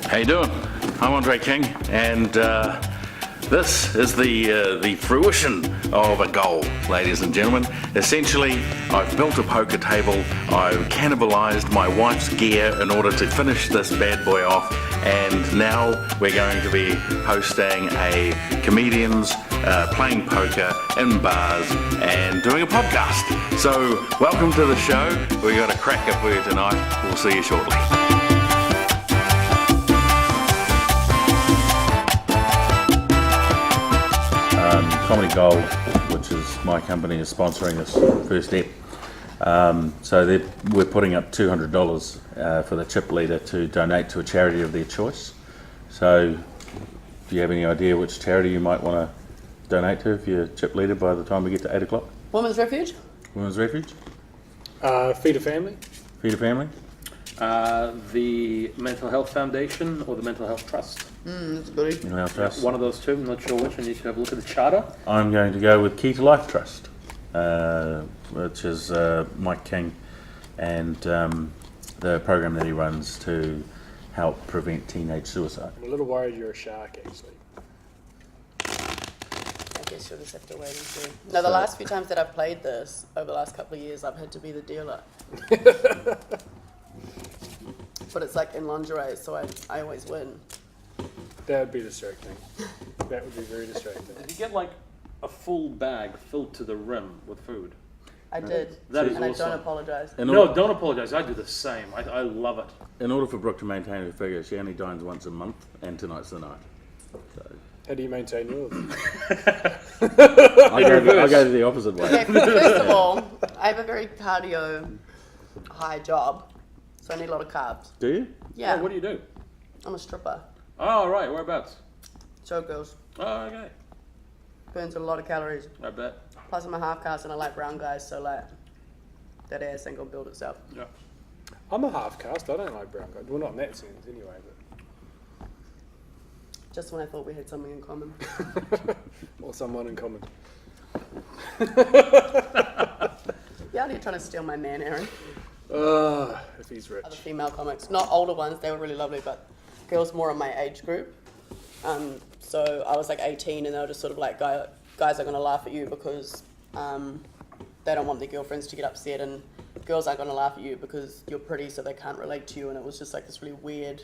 How you doing? I'm Andre King, and this is the fruition of a goal, ladies and gentlemen. Essentially, I've built a poker table, I've cannibalized my wife's gear in order to finish this bad boy off, and now we're going to be hosting a comedians playing poker in bars and doing a podcast. So, welcome to the show. We got a cracker for you tonight. We'll see you shortly. Comedy Gold, which is my company, is sponsoring this first step. So we're putting up $200 for the chip leader to donate to a charity of their choice. So do you have any idea which charity you might want to donate to if you're chip leader by the time we get to 8 o'clock? Women's Refuge? Women's Refuge? Feed a Family. Feed a Family? The Mental Health Foundation or the Mental Health Trust. That's good. Mental Health Trust? One of those two, I'm not sure which, I need to have a look at the charter. I'm going to go with Key to Life Trust, which is Mike King and the program that he runs to help prevent teenage suicide. I'm a little worried you're a shark, actually. I guess you'll just have to wait and see. No, the last few times that I've played this, over the last couple of years, I've had to be the dealer. But it's like in lingerie, so I always win. That would be distracting. That would be very distracting. Did you get like a full bag filled to the rim with food? I did, That is and I awesome. don't apologise. No, don't apologise, I do the same. I love it. In order for Brooke to maintain her figure, she only dines once a month, and tonight's the night. So How do you maintain yours? I go the opposite way. Okay, first of all, I have a very cardio high job, so I need a lot of carbs. Do you? Yeah, Oh, what do you do? I'm a stripper. Oh, right, whereabouts? Showgirls. Oh, okay. Burns a lot of calories. I bet. Plus I'm a half caste and I like brown guys, so like, that ass ain't gonna build itself. Yeah. I'm a half caste. I don't like brown guys. Well, not in that sense, anyway. Just when I thought we had something in common. But or someone in common. Yeah, you're trying to steal my man, Aaron. If he's rich. Other female comics, not older ones, they were really lovely, but girls more in my age group. So I was like 18 and they were just sort of like, guys are going to laugh at you because they don't want their girlfriends to get upset, and girls aren't going to laugh at you because you're pretty so they can't relate to you, and it was just like this really weird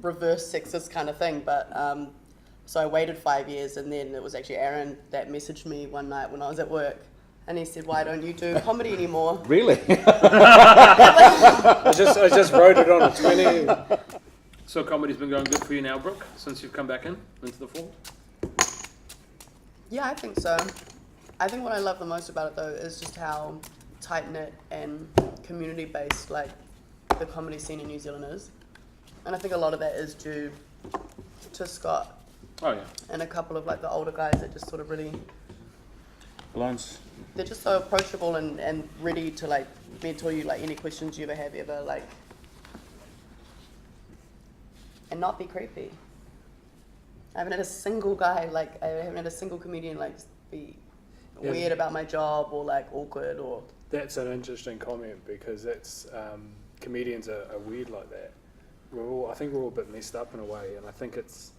reverse sexist kind of thing. But so I waited 5 years, and then it was actually Aaron that messaged me one night when I was at work. And he said, "Why don't you do comedy anymore?" Really? I just wrote it on a 20. So comedy's been going good for you now, Brooke, since you've come back into the fold? Yeah, I think so. I think what I love the most about it, though, is just how tight-knit and community-based, like, the comedy scene in New Zealand is. And I think a lot of that is due to Scott. Oh, yeah. And a couple of, like, the older guys that just sort of really... Lance? They're just so approachable and ready to, like, mentor you, like, any questions you ever have ever, like... And not be creepy. I haven't had a single guy, like, I haven't had a single comedian, like, be weird about my job or, like, awkward or... That's an interesting comment because that's comedians are weird like that. I think we're all a bit messed up in a way, and I think it's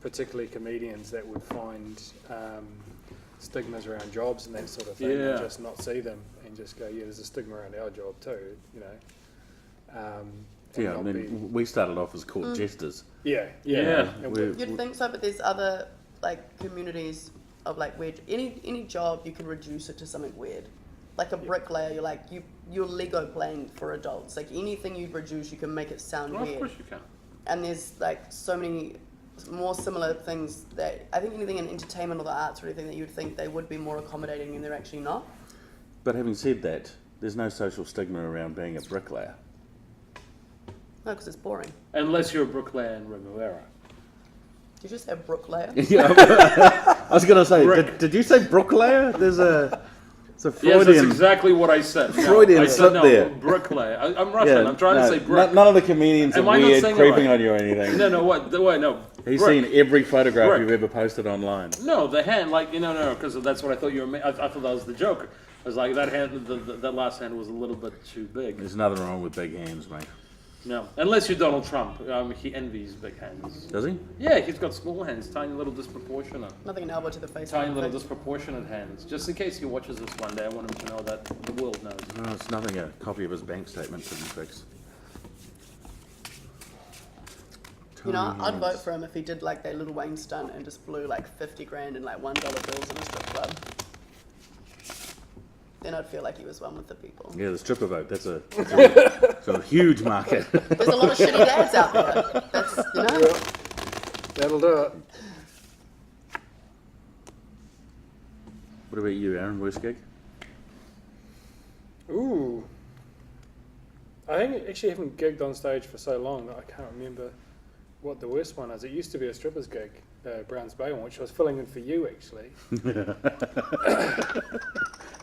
particularly comedians that would find stigmas around jobs and that sort of thing, and just not see them and just go, yeah, there's a stigma around our job too, you know. Yeah, I mean, we started off as court jesters. Yeah. You'd think so, but there's other, like, communities of, like, weird... Any job, you can reduce it to something weird. Like a bricklayer, you're like, you're Lego playing for adults. Like, anything you produce, you can make it sound weird. Of course you can. And there's, like, so many more similar things that... I think anything in entertainment or the arts or anything that you'd think they would be more accommodating, and they're actually not. But having said that, there's no social stigma around being a bricklayer. No, because it's boring. Unless you're a bricklayer in Remuera. Did you just say bricklayer? Yeah, I was going to say, did you say bricklayer? It's a Freudian... Yes, that's exactly what I said. Freudian I said, there. bricklayer. I'm Russian. I'm trying to say brick. None of the comedians are weird, creeping on you or anything. No. He's brick. seen every photograph Brick. you've ever posted online. No, the hand, like, no, because that's what I thought you were... I thought that was the joke. I was like, that hand, that last hand was a little bit too big. There's nothing wrong with big hands, mate. No, unless you're Donald Trump. He envies big hands. Does he? Yeah, he's got small hands, tiny little disproportionate. Nothing an elbow to the face. Tiny kind of little thing. disproportionate hands. Just in case he watches this one day, I want him to know that the world knows. No, it's nothing a copy of his bank statement couldn't fix. You know, Tiny I'd hands. vote for him if he did like that Little Wayne stunt and just blew like 50 grand in like $1 bills in a strip club. Then I'd feel like he was one with the people. Yeah, the stripper vote. That's a huge market. There's a lot of shitty dads out there. That's, you know. Yeah, that'll do it. What about you, Aaron? Worst gig? Ooh. I think actually haven't gigged on stage for so long that I can't remember what the worst one is. It used to be a stripper's gig, Browns Bay one, which I was filling in for you actually.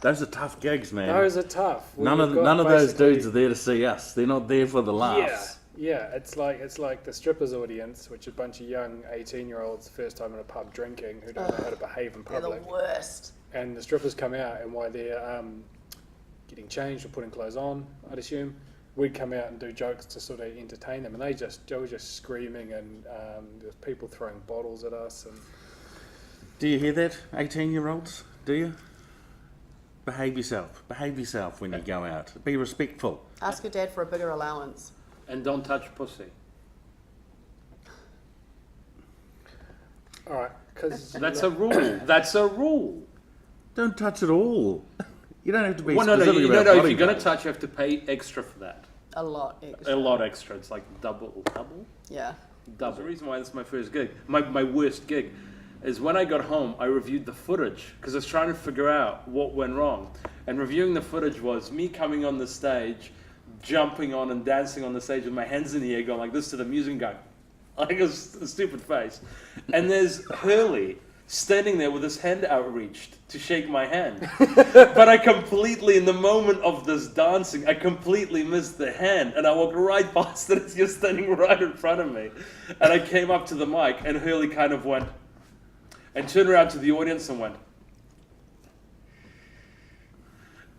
Those are tough gigs, man. Those are tough. None of those dudes are there to see us. They're not there for the laughs. Yeah, it's like the strippers audience, which are a bunch of young 18-year-olds first time in a pub drinking who don't know how to behave in They're the public. worst. And the strippers come out, and while they're getting changed or putting clothes on, I'd assume, we'd come out and do jokes to sort of entertain them, and they were just screaming, and there was people throwing bottles at us. And Do you hear that, 18-year-olds? Do you? Behave yourself. Behave yourself when you go out. Be respectful. Ask your dad for a bigger allowance. And don't touch pussy. all right, because That's a rule. That's a rule. Don't touch it all. You don't have to be Well, no, specific about If body you're going to parts. touch, you have to pay extra for that. A lot extra. A lot extra. It's like double. Yeah. The reason why this is my first gig, my worst gig, is when I got home, I reviewed the footage because I was trying to figure out what went wrong. And reviewing the footage was me coming on the stage, jumping on and dancing on the stage with my hands in the air, going like this to the music, and going like a stupid face. And there's Hurley standing there with his hand outreached to shake my hand. But I completely, in the moment of this dancing, I completely missed the hand, and I walked right past it as you're standing right in front of me. And I came up to the mic, and Hurley kind of went, and turned around to the audience and went,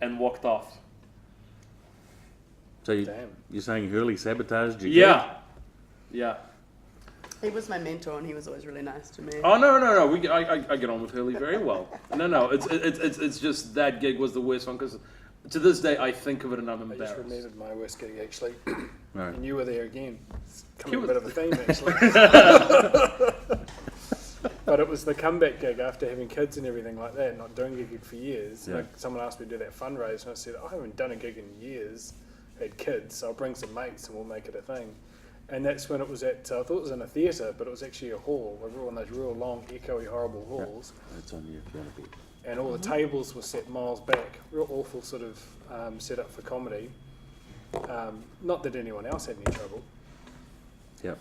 and walked off. So Damn. you're saying Hurley sabotaged you? Yeah. Yeah. He was my mentor and he was always really nice to me. Oh, no. I get on with Hurley very well. No. It's just that gig was the worst one because to this day I think of it and I'm I just embarrassed. remembered my worst gig actually, Right. and you were there again. It's He coming a was- bit of a theme actually. But it was the comeback gig after having kids and everything like that, not doing a gig for years. Yeah. Like someone asked me to do that fundraise, and I said, I haven't done a gig in years, had kids, so I'll bring some mates and we'll make it a thing. And that's when it was at, I thought it was in a theatre, but it was actually a hall, like one of those real long, echoey, horrible halls. That's on you if you want to be. And all the tables were set miles back, real awful sort of set up for comedy. Not that anyone else had any trouble. Yep.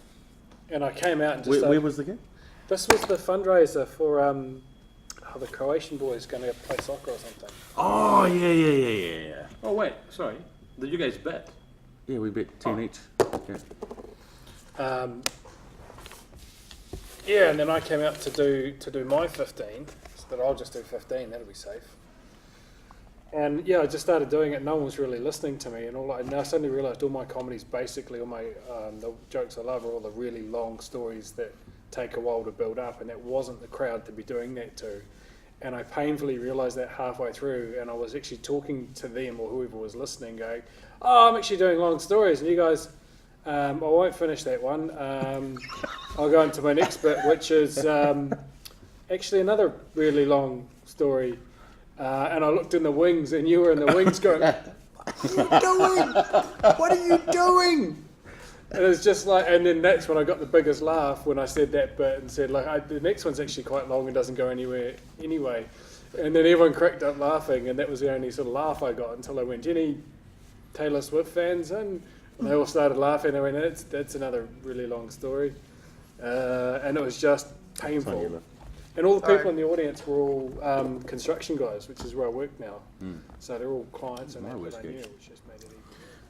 And I came out and just Where was the gig? this was the fundraiser for the Croatian boys going to play soccer or something. Oh, yeah. Oh, wait, sorry. Did you guys bet? Yeah, we bet 10 each. Yeah. Yeah, and then I came out to do my 15, so that I'll just do 15, that'll be safe. And yeah, I just started doing it. No one was really listening to me, and I suddenly realised all my comedies, basically all my the jokes I love, are all the really long stories that take a while to build up, and that wasn't the crowd to be doing that to. And I painfully realised that halfway through, and I was actually talking to them or whoever was listening, going, "Oh, I'm actually doing long stories," and you guys, I won't finish that one. I'll go into my next bit, which is actually another really long story. And I looked in the wings, and you were in the wings going, "What are you doing? What are you doing?" And it's just like, and then that's when I got the biggest laugh when I said that bit and said, like, the next one's actually quite long and doesn't go anywhere anyway. And then everyone cracked up laughing, and that was the only sort of laugh I got until I went, "Any Taylor Swift fans in?" And they all started laughing. I went, that's another really long story. And it was just painful. And all the people in the audience were all construction guys, which is where I work now. So they're all clients and that I knew, which just made it easy.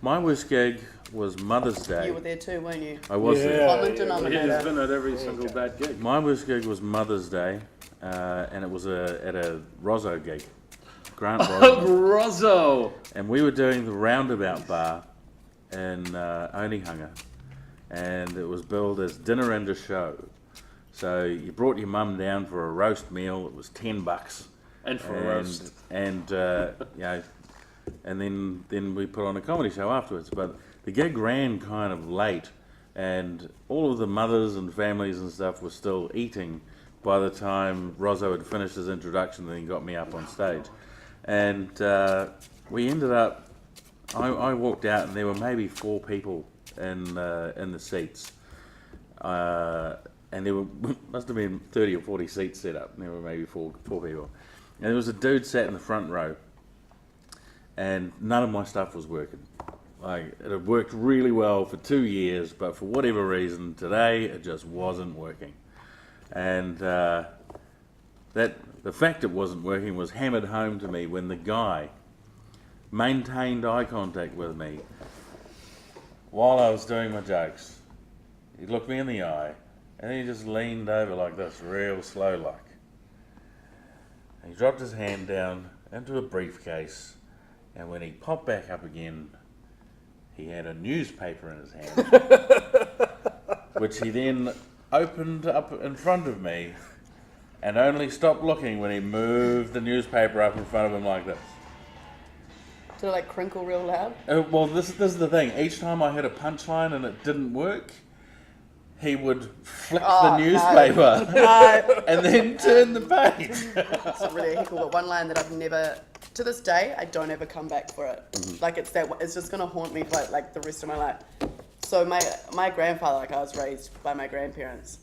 My worst gig was Mother's Day. You were there too, weren't you? I was there. Common denominator. He's been at every single bad gig. My worst gig was Mother's Day, and it was at a Rozzo gig. Grant Rozzo. Rozzo! And we were doing the Roundabout Bar, in Onehunga, and it was billed as dinner and a show. So you brought your mum down for a roast meal. It was $10, And for a roast. and and then we put on a comedy show afterwards. But the gig ran kind of late, and all of the mothers and families and stuff were still eating by the time Rozzo had finished his introduction and then got me up on stage. And we ended up, I walked out and there were maybe 4 people in the seats. And there must have been 30 or 40 seats set up, and there were maybe four people. And there was a dude sat in the front row, and none of my stuff was working. Like, it had worked really well for 2 years, but for whatever reason, today it just wasn't working. And the fact it wasn't working was hammered home to me when the guy maintained eye contact with me while I was doing my jokes. He looked me in the eye, and then he just leaned over like this, real slow like. And he dropped his hand down into a briefcase, and when he popped back up again, he had a newspaper in his hand, which he then opened up in front of me, and only stopped looking when he moved the newspaper up in front of him like this. Did it like crinkle real loud? Well, this is the thing. Each time I hit a punchline and it didn't work, he would flick the newspaper and then turn the page. It's not really a heckle, but one line that I've never, to this day, I don't ever come back for it. Like it's just gonna haunt me for like the rest of my life. So my grandfather, like I was raised by my grandparents.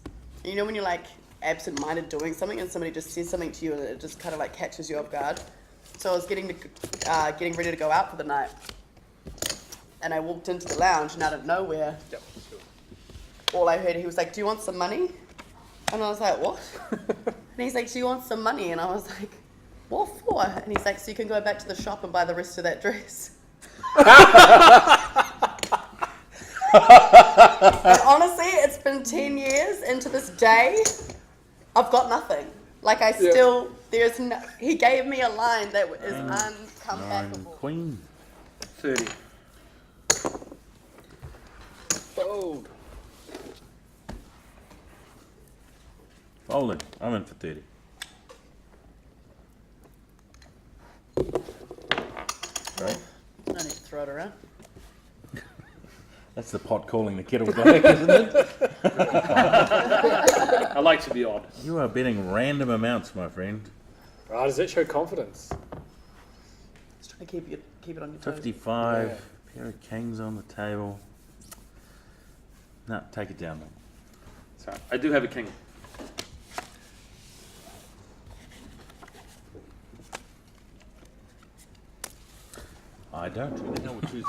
You know when you're like absent-minded doing something and somebody just says something to you and it just kind of like catches you off guard. So I was getting ready to go out for the night, and I walked into the lounge, and out of nowhere, all I heard, he was like, "Do you want some money?" And I was like, "What?" And he's like, "Do you want some money?" And I was like, "What for?" And he's like, "So you can go back to the shop and buy the rest of that dress." And honestly, it's been 10 years, and to this day, I've got nothing. Like I still, he gave me a line that is uncomebackable. Queen. 30. Bold. Folding. I'm in for 30. Right. No need to throw it around. That's the pot calling the kettle black, isn't it? I like to be odd. You are betting random amounts, my friend. Right, does that show confidence? Just trying to keep it on your toes. 55. Pair of kings on the table. No, take it down, mate. Sorry, I do have a king. I don't really know what you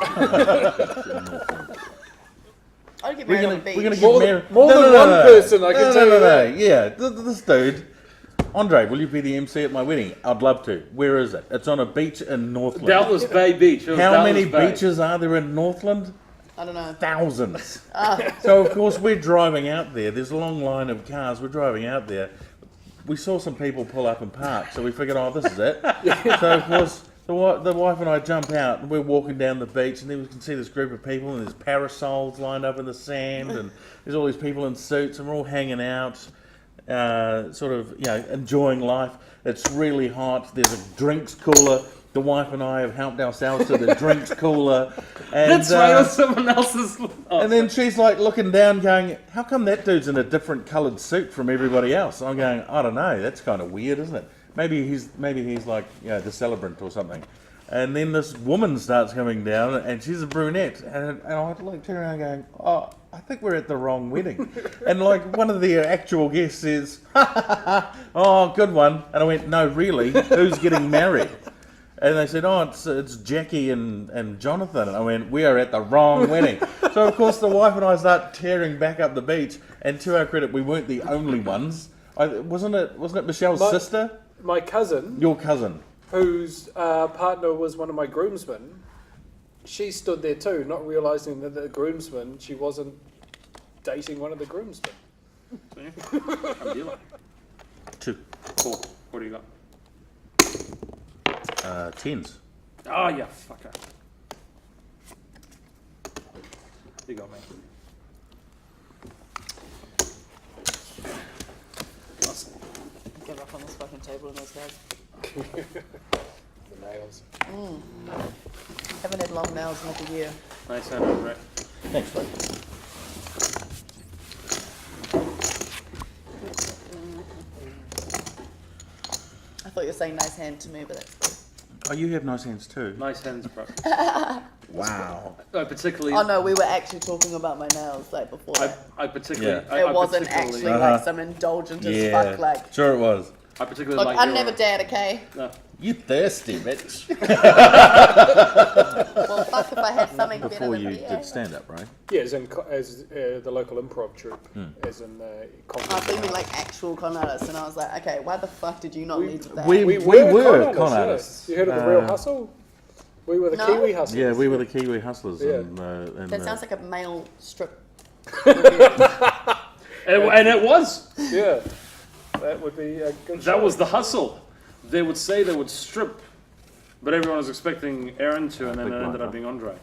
I'll get married on the beach. We're gonna get More married. than one person, I can tell you that. Yeah, this dude. Andre, will you be the MC at my wedding? I'd love to. Where is it? It's on a beach in Northland. Doubtless Bay Beach. It was How Doubtless many Bay. beaches are there in Northland? I don't know. Thousands. So of course we're driving out there. There's a long line of cars. We're driving out there. We saw some people pull up and park, so we figured, oh, this is it. So of course the wife and I jump out, and we're walking down the beach, and then we can see this group of people, and there's parasols lined up in the sand, and there's all these people in suits, and we're all hanging out, sort of, enjoying life. It's really hot. There's a drinks cooler. The wife and I have helped ourselves to the drinks cooler. And, That's right, it was someone else's. and then she's like looking down going, how come that dude's in a different coloured suit from everybody else? I'm going, I don't know, that's kind of weird, isn't it? Maybe he's like, the celebrant or something. And then this woman starts coming down, and she's a brunette. And I like turn around going, oh, I think we're at the wrong wedding. And like one of the actual guests says, oh, good one. And I went, no, really? Who's getting married? And they said, oh, it's Jackie and Jonathan. And I went, we are at the wrong wedding. So, of course, the wife and I start tearing back up the beach. And to our credit, we weren't the only ones. Wasn't it Michelle's sister? My cousin, Your cousin. whose partner was one of my groomsmen, she stood there too, not realising that the groomsman, she wasn't dating one of the groomsmen. How do you like? 2. 4. What do you got? 10s. Oh, yeah, fucker. You got me. Awesome. Give up on this fucking table in those guys. The nails. Haven't had long nails in like a year. Nice hand over it. Thanks, mate. I thought you were saying nice hand to me, but that's Oh, you have nice hands too. Nice hands, bro. Wow. Particularly. Oh no, we were actually talking about my nails like before that. I particularly. Yeah. I It wasn't particularly- actually like some indulgent as fuck like. Sure it was. I particularly Look, like. I'm your- never dead, okay? No. You thirsty, bitch. Well, fuck if I had something better Before than you VA. did stand up, right? Yeah, as the local improv troupe, as in I was thinking like actual con artists, and I was like, okay, why the fuck did you not lead with that? we We were were con yes. artists. You heard of the Real Hustle? We were the No. Kiwi Hustlers. Yeah, we were the Kiwi hustlers. Yeah. That sounds like a male strip. And it was. Yeah, that would be a good show. That was the hustle. They would say they would strip, but everyone was expecting Aaron to, and then Big it ended blind, up being Andre.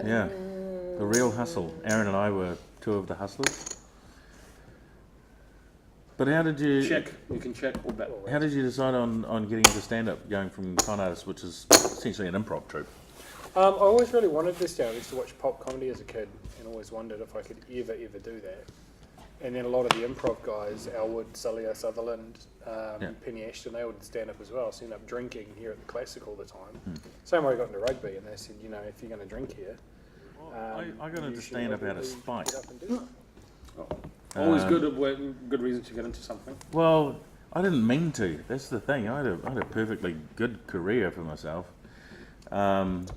Yeah, the real hustle. Aaron and I were two of the hustlers. But how did you Check. You can check or bet. How did you decide on getting into stand-up, going from con artist, which is essentially an improv troupe? I always really wanted this down. I used to watch pop comedy as a kid and always wondered if I could ever do that. And then a lot of the improv guys, Elwood, Sullier, Sutherland, Penny Ashton, they would stand up as well. So I ended up drinking here at the Classic all the time. Same way I got into rugby, and they said, you know, if you're going to drink here, I got you into should stand-up out of probably spite. get up and do it. Always good reason to get into something. Well, I didn't mean to. That's the thing. I had a perfectly good career for myself. But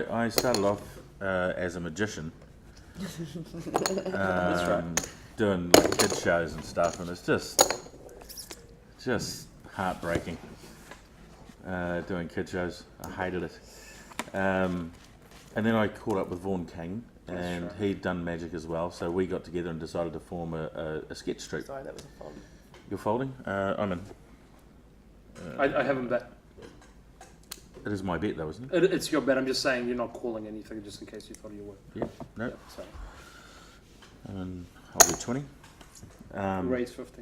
I started off as a magician. That's right. Doing like kid shows and stuff, and it's just heartbreaking. Doing kid shows, I hated it. And then I caught up with Vaughan King, and he'd done magic as well. So we got together and decided to form a sketch troupe. Sorry, that was a fault. You're folding? I'm in. I haven't bet. It is my bet though, isn't it? It's your bet. I'm just saying you're not calling anything just in case you thought you were. Yeah. No. So And I'll do 20. raise 50.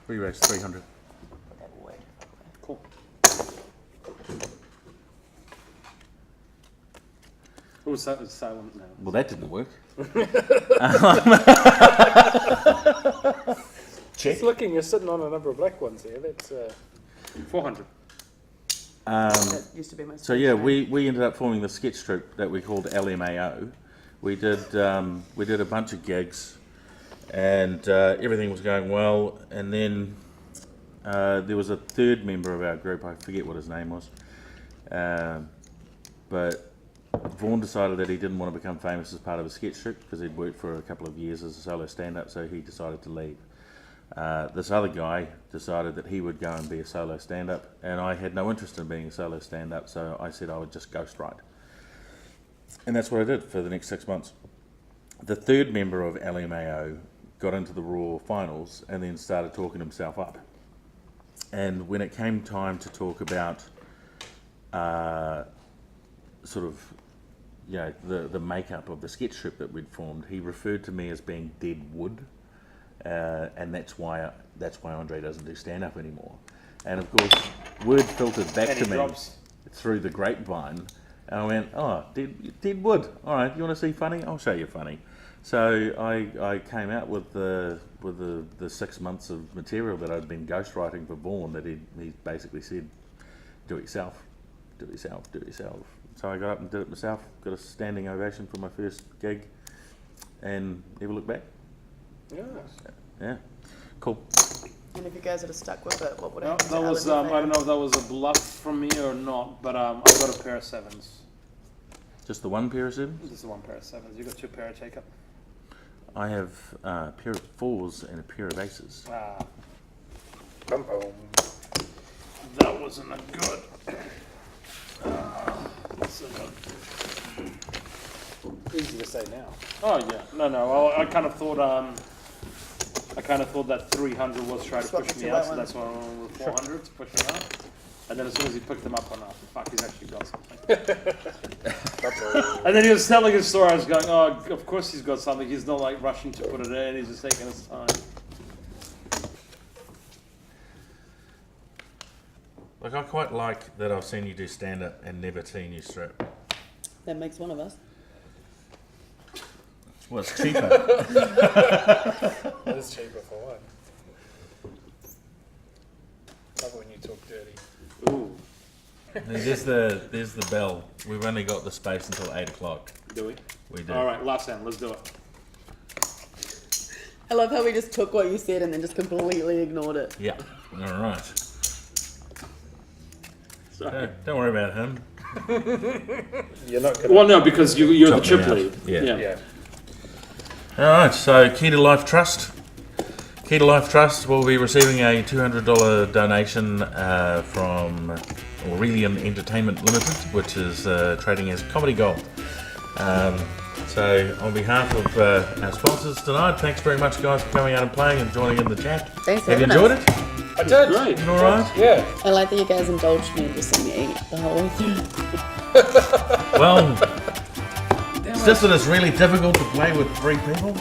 We raised 300. Put that away. Cool. Oh, it's silent now. Well, that didn't work. Just looking, you're sitting on a number of black ones there. That's 400. That used to be my So yeah, we ended up forming the sketch troupe that we called Lmao. We did a bunch of gigs, and everything was going well. And then there was a third member of our group. I forget what his name was, but Vaughan decided that he didn't want to become famous as part of a sketch troupe because he'd worked for a couple of years as a solo stand-up, so he decided to leave. This other guy decided that he would go and be a solo stand-up, and I had no interest in being a solo stand-up, so I said I would just ghostwrite. And that's what I did for the next 6 months. The third member of Lmao got into the Raw finals and then started talking himself up. And when it came time to talk about sort of, you know, the makeup of the sketch troupe that we'd formed, he referred to me as being dead wood. And that's why Andre doesn't do stand-up anymore. And of course, word filtered back And to he me drops. through the grapevine, and I went, "Oh, dead wood. All right, you want to see funny? I'll show you funny." So I came out with the 6 months of material that I'd been ghostwriting for Vaughan. That he basically said, "Do it yourself, do it yourself, do it yourself." So I got up and did it myself. Got a standing ovation for my first gig, and never looked back. yeah. Yeah, cool. And if you guys had stuck with it, what would No, happen? that to was Alan I don't know if that was a bluff from me or not, but I got a pair of sevens. Just the one pair of sevens? This is one pair of sevens. You got two pair of Jacob. I have a pair of fours and a pair of aces. Bum, bum. That wasn't a good. Easy to say now. Oh yeah, no. I kind of thought I kind of thought that 300 was trying to Swap push the me two out, white so ones. that's why I went with 400 to push me out. And then as soon as he picked them up, I went, oh, fuck, he's actually got something. And then he was telling his story. I was going, oh, of course he's got something. He's not like rushing to put it in. He's just taking his time. Look, I quite like that I've seen you do stand-up and never seen you strip. That makes one of us. Well, it's cheaper. It is cheaper for one. Love it when you talk dirty. Ooh, There's the bell. We've only got the space until 8 o'clock. do we? We do. All right, last hand. Let's do it. I love how we just took what you said and then just completely ignored it. Yeah. All right. Sorry. Don't worry about him. You're not gonna. Well, no, because you're the Chop me chip out. lead. Yeah. Yeah. All right. So, Key to Life Trust. Key to Life Trust will be receiving a $200 donation from Aurelian Entertainment Limited, which is trading as Comedy Gold. So, on behalf of our sponsors tonight, thanks very much, guys, for coming out and playing and joining in the chat. Thanks for Have you having enjoyed us. it? I did. Great. All right. Yeah. I like that you guys indulged me and just let me eat the whole way through. Well, it's just that it's really difficult to play with 3 people.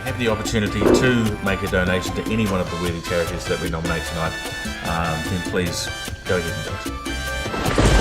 Have the opportunity to make a donation to any one of the worthy charities that we nominate tonight, then please go ahead and do it.